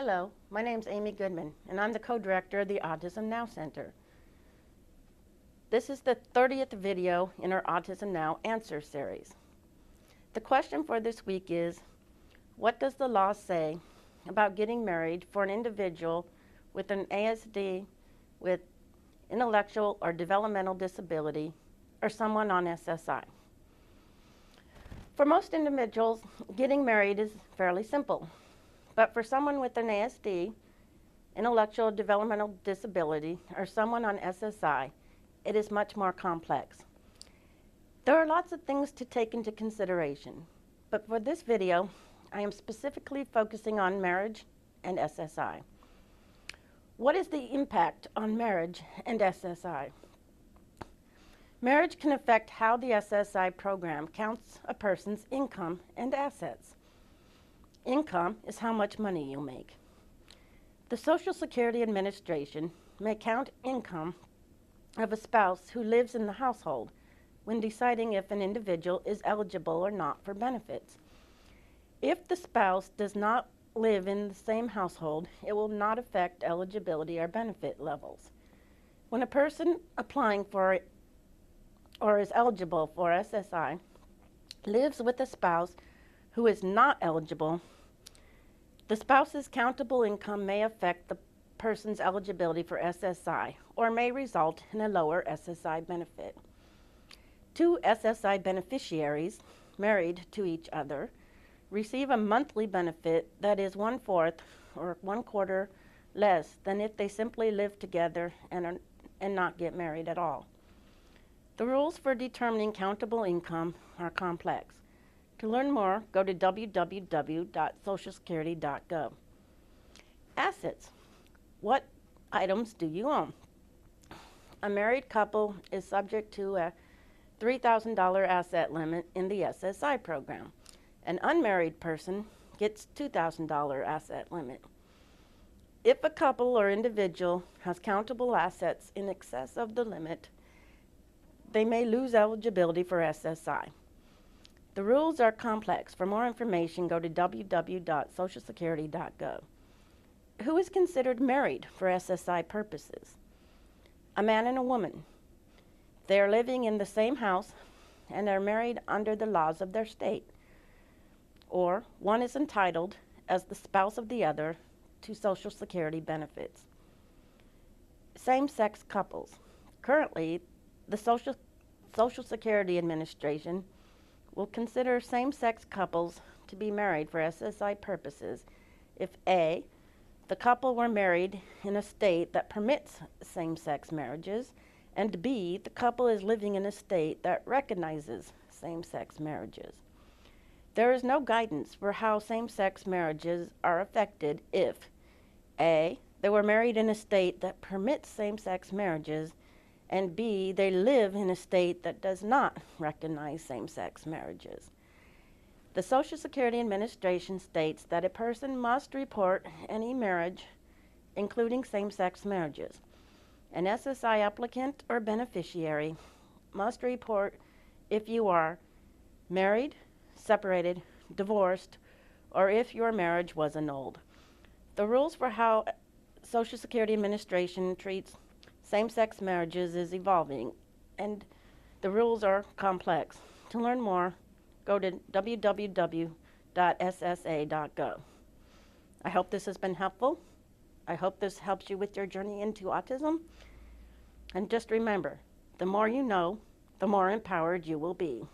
Hello, my name's Amy Goodman, and I'm the co-director of the Autism Now Center. This is the 30th video in our Autism Now Answer series. The question for this week is, what does the law say about getting married for an individual with an ASD, with intellectual or developmental disability, or someone on SSI? For most individuals, getting married is fairly simple. But for someone with an ASD, intellectual developmental disability, or someone on SSI, it is much more complex. There are lots of things to take into consideration, but for this video, I am specifically focusing on marriage and SSI. What is the impact on marriage and SSI? Marriage can affect how the SSI program counts a person's income and assets. Income is how much money you make. The Social Security Administration may count income of a spouse who lives in the household when deciding if an individual is eligible or not for benefits. If the spouse does not live in the same household, it will not affect eligibility or benefit levels. When a person applying for or is eligible for SSI lives with a spouse who is not eligible, the spouse's countable income may affect the person's eligibility for SSI or may result in a lower SSI benefit. Two SSI beneficiaries married to each other receive a monthly benefit that is 1/4 or 1/4 less than if they simply live together and not get married at all. The rules for determining countable income are complex. To learn more, go to www.socialsecurity.gov. Assets. What items do you own? A married couple is subject to a $3,000 asset limit in the SSI program. An unmarried person gets $2,000 asset limit. If a couple or individual has countable assets in excess of the limit, they may lose eligibility for SSI. The rules are complex. For more information, go to www.socialsecurity.gov. Who is considered married for SSI purposes? A man and a woman. They are living in the same house and are married under the laws of their state. Or one is entitled, as the spouse of the other, to Social Security benefits. Same-sex couples. Currently, the Social Security Administration will consider same-sex couples to be married for SSI purposes if A, the couple were married in a state that permits same-sex marriages, and B, the couple is living in a state that recognizes same-sex marriages. There is no guidance for how same-sex marriages are affected if A, they were married in a state that permits same-sex marriages, and B, they live in a state that does not recognize same-sex marriages. The Social Security Administration states that a person must report any marriage, including same-sex marriages. An SSI applicant or beneficiary must report if you are married, separated, divorced, or if your marriage was annulled. The rules for how Social Security Administration treats same-sex marriages is evolving, and the rules are complex. To learn more, go to www.ssa.gov. I hope this has been helpful. I hope this helps you with your journey into autism. And just remember, the more you know, the more empowered you will be.